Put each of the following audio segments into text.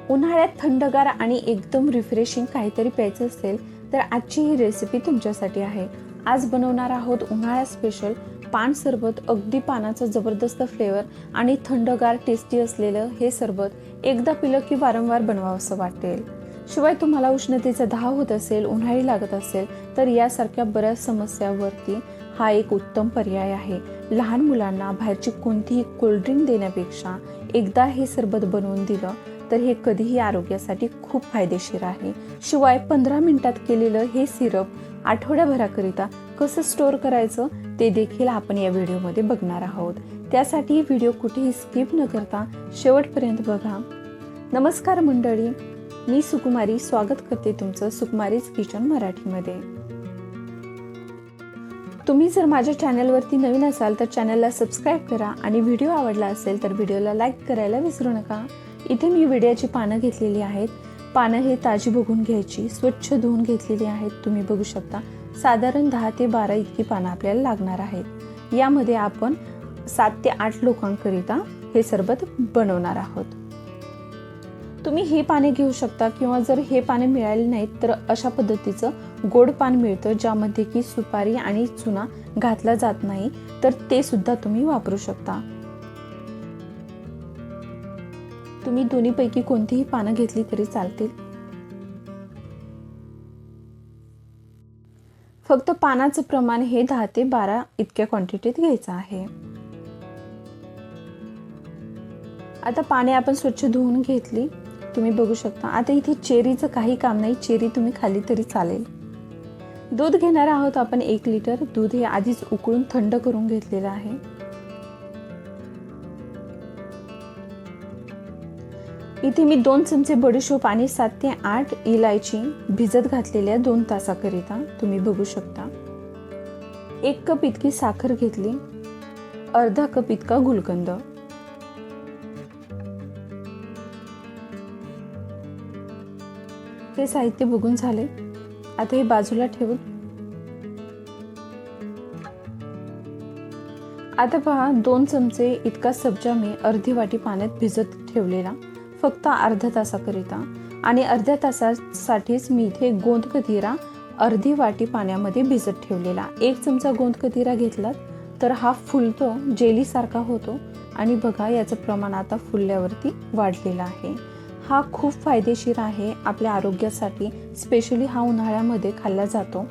उन्हाळ्यात थंडगार आणि एकदम रिफ्रेशिंग काहीतरी प्यायचं असेल तर आजची ही रेसिपी तुमच्यासाठी आहे। आज बनवणार आहोत उन्हाळ्यात स्पेशल पान सरबत। अगदी पानाचा जबरदस्त फ्लेवर आणि थंडगार टेस्टी असलेलं हे सरबत एकदा पिलं की वारंवार बनवावंसं वाटेल। शिवाय तुम्हाला उष्णतेचा धाव होत असेल, उन्हाळी लागत असेल तर यासारख्या बऱ्याच समस्यांवरती हा एक उत्तम पर्याय आहे। लहान मुलांना बाहेरची कोणतीही कोल्ड्रिंक देण्यापेक्षा एकदा हे सरबत बनवून दिलं तर हे कधीही आरोग्यासाठी खूप फायदेशीर आहे। शिवाय 15 मिनिटात केलेलं हे सिरप आठवड्याभराकरिता कसं स्टोअर करायचं ते देखील आपण या व्हिडिओमध्ये बघणार आहोत। त्यासाठी व्हिडिओ कुठेही स्किप न करता शेवटपर्यंत बघा। नमस्कार मंडळी, मी सुकुमारी स्वागत करते तुमचं सुकुमारीज किचन मराठीमध्ये। तुम्ही जर माझ्या चॅनलवरती नवीन असाल तर चॅनलला सबस्क्राईब करा आणि व्हिडिओ आवडला असेल तर व्हिडिओला लाईक करायला विसरू नका। इथे मी विड्याची पानं घेतलेली आहेत। पानं हे ताजी बघून घ्यायची, स्वच्छ धुवून घेतलेली आहेत। तुम्ही बघू शकता साधारण 10 ते 12 इतकी पानं आपल्याला लागणार आहेत। यामध्ये आपण 7 ते 8 लोकांकरिता हे सरबत बनवणार आहोत। तुम्ही हे पाने घेऊ शकता किंवा जर हे पाने मिळाले नाहीत तर अशा पद्धतीचं गोड पान मिळतं ज्यामध्ये की सुपारी आणि चुना घातला जात नाही, तर ते सुद्धा तुम्ही वापरू शकता। तुम्ही दोन्हीपैकी कोणतीही पानं घेतली तरी चालतील। फक्त पानाचं प्रमाण हे 10 ते 12 इतक्या क्वांटिटीत घ्यायचं आहे। आता पाने आपण स्वच्छ धुवून घेतली, तुम्ही बघू शकता। आता इथे चेरीचं काही काम नाही, चेरी तुम्ही खाली तरी चालेल। दूध घेणार आहोत आपण 1 लिटर। दूध हे आधीच उकळून थंड करून घेतलेलं आहे। इथे मी 2 चमचे बडीशोप आणि 7 ते 8 इलायची भिजत घातलेल्या 2 तासाकरिता, तुम्ही बघू शकता। 1 कप इतकी साखर घेतली, अर्धा कप इतका गुलकंद। हे साहित्य बघून झाले, आता हे बाजूला ठेवून आता पहा 2 चमचे इतका सब्जा मी अर्धी वाटी पाण्यात भिजत ठेवलेला फक्त अर्धा तासाकरिता। आणि अर्ध्या तासासाठीच मी इथे गोंद कतिरा अर्धी वाटी पाण्यामध्ये भिजत ठेवलेला। 1 चमचा गोंद कतिरा घेतला तर हा फुलतो, जेली सारखा होतो आणि बघा याचं प्रमाण आता फुलल्यावरती वाढलेलं आहे। हा खूप फायदेशीर आहे आपल्या आरोग्यासाठी। स्पेशली हा उन्हाळ्यामध्ये खाल्ला जातो,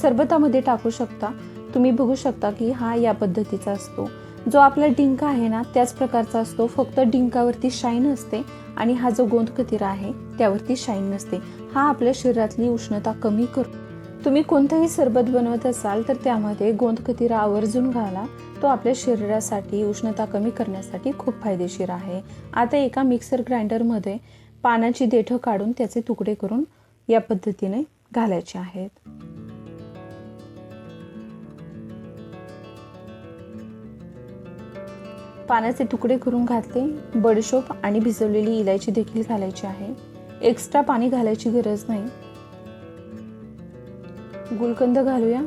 सरबतामध्ये टाकू शकता। तुम्ही बघू शकता की हा या पद्धतीचा असतो। जो आपला डिंक आहे ना त्याच प्रकारचा असतो, फक्त डिंकावरती शाईन असते आणि हा जो गोंद कतिरा आहे त्यावरती शाईन नसते। हा आपल्या शरीरातली उष्णता कमी करतो। तुम्ही कोणतंही सरबत बनवत असाल तर त्यामध्ये गोंद कतिरा आवर्जून घाला, तो आपल्या शरीरासाठी उष्णता कमी करण्यासाठी खूप फायदेशीर आहे। आता एका मिक्सर ग्राइंडरमध्ये पानाची देठं काढून त्याचे तुकडे करून या पद्धतीने घालायचे आहेत। पानाचे तुकडे करून घातले, बडीशोप आणि भिजवलेली इलायची देखील घालायची आहे। एक्स्ट्रा पाणी घालायची गरज नाही। गुलकंद घालूया।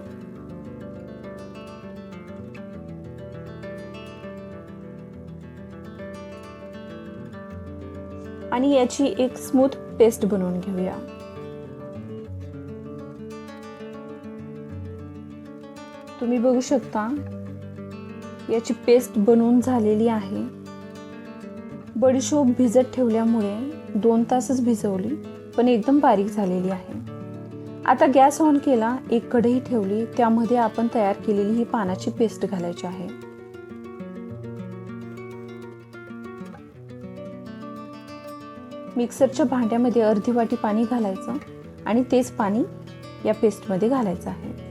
आणि याची एक स्मूथ पेस्ट बनवून घेऊया। तुम्ही बघू शकता याची पेस्ट बनवून झालेली आहे। बडीशोप भिजत ठेवल्यामुळे 2 तासच भिजवली पण एकदम बारीक झालेली आहे। आता गॅस ऑन केला, एक कढई ठेवली, त्यामध्ये आपण तयार केलेली ही पानाची पेस्ट घालायची आहे। मिक्सरच्या भांड्यामध्ये अर्धी वाटी पाणी घालायचं आणि तेच पाणी या पेस्टमध्ये घालायचं आहे।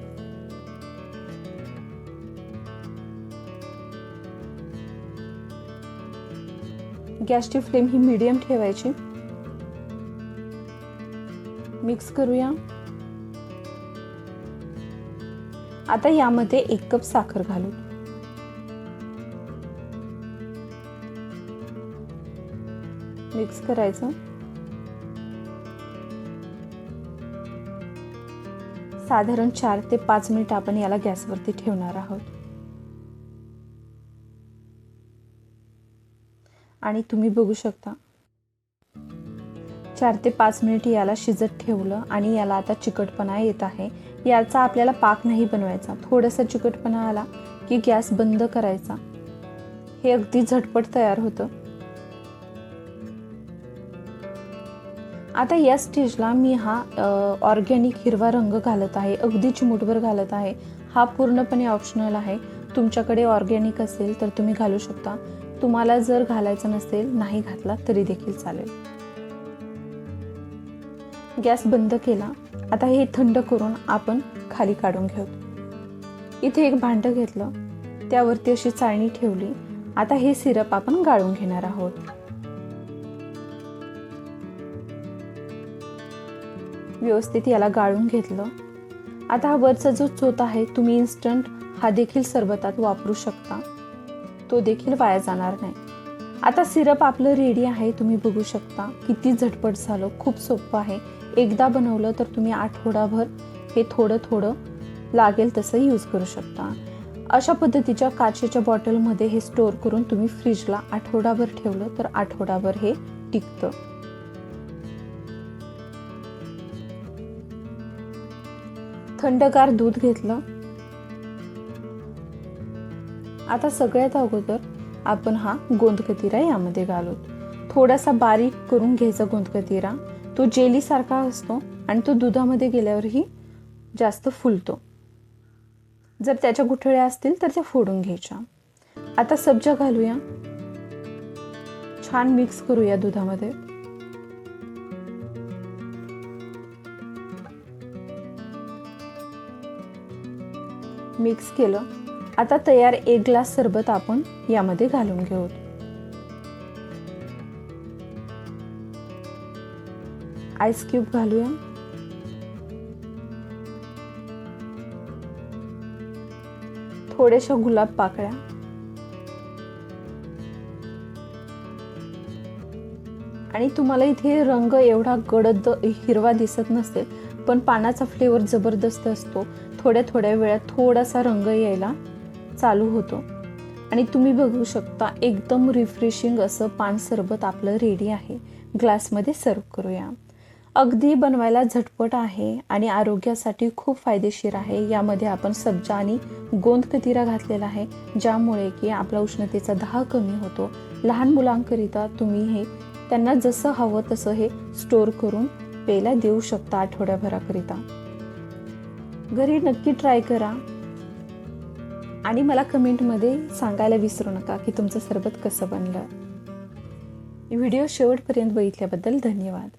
गॅसची फ्लेम ही मीडियम ठेवायची। मिक्स करूया। आता यामध्ये 1 कप साखर घालू। मिक्स करायचं। साधारण 4 ते 5 मिनिट आपण याला गॅसवरती ठेवणार आहोत। आणि तुम्ही बघू शकता 4 ते 5 मिनिट याला शिजत ठेवलं आणि याला आता चिकटपणा येत आहे. याचा आपल्याला पाक नाही बनवायचा. थोडासा चिकटपणा आला की गॅस बंद करायचा. हे अगदी झटपट तयार होतं. आता या स्टेजला मी हा ऑर्गॅनिक हिरवा रंग घालत आहे. अगदी चिमूटभर घालत आहे. हा पूर्णपणे ऑप्शनल आहे. तुमच्याकडे ऑर्गॅनिक असेल तर तुम्ही घालू शकता. तुम्हाला जर घालायचं नसेल, नाही घातला तरी देखील चालेल. गॅस बंद केला. आता हे थंड करून आपण खाली काढून घेऊ. इथे एक भांडं घेतलं, त्यावरती अशी चाळणी ठेवली. आता हे सिरप आपण गाळून घेणार आहोत. व्यवस्थित याला गाळून घेतलं. आता हा वरचा जो चोथ आहे, तुम्ही इन्स्टंट हा देखील सरबतात वापरू शकता. तो देखील वाया जाणार नाही. आता सिरप आपलं रेडी आहे. तुम्ही बघू शकता किती झटपट झालं. खूप सोपं आहे. एकदा बनवलं तर तुम्ही आठवडाभर हे थोडं थोडं लागेल तसं यूज करू शकता. अशा पद्धतीच्या काचेच्या बॉटलमध्ये हे स्टोअर करून तुम्ही फ्रीजला आठवडाभर ठेवलं तर आठवडाभर हे टिकतं. थंडगार दूध घेतलं. आता सगळ्यात अगोदर आपण हा गोंदकतिरा यामध्ये घालू. थोडासा बारीक करून घ्यायचा गोंदकतिरा. तो जेली सारखा असतो आणि तो दुधामध्ये गेल्यावरही जास्त फुलतो. जर त्याच्या गुठळ्या असतील तर त्या फोडून घ्यायच्या. आता सब्जा घालूया. छान मिक्स करूया दुधामध्ये. मिक्स केलं. आता तयार 1 ग्लास सरबत आपण यामध्ये घालून घेऊ. आईस क्यूब घालूया. थोड्याशा गुलाब पाकळ्या. आणि तुम्हाला इथे रंग एवढा गडद हिरवा दिसत नसेल, पण पानाचा फ्लेवर जबरदस्त असतो. थोड्या थोड्या वेळात थोडासा रंग यायला चालू होतो आणि तुम्ही बघू शकता एकदम रिफ्रेशिंग असं पान सरबत आपलं रेडी आहे. ग्लासमध्ये सर्व करूया. अगदी बनवायला झटपट आहे आणि आरोग्यासाठी खूप फायदेशीर आहे. यामध्ये आपण सब्जा आणि गोंदकतिरा घातलेला आहे, ज्यामुळे की आपला उष्णतेचा दाह कमी होतो. लहान मुलांकरिता तुम्ही हे त्यांना जसं हवं तसं हे स्टोअर करून प्यायला देऊ शकता आठवड्याभराकरिता. घरी नक्की ट्राय करा आणि मला कमेंटमध्ये सांगायला विसरू नका की तुमचं सरबत कसं बनलं. व्हिडिओ शेवटपर्यंत बघितल्याबद्दल धन्यवाद.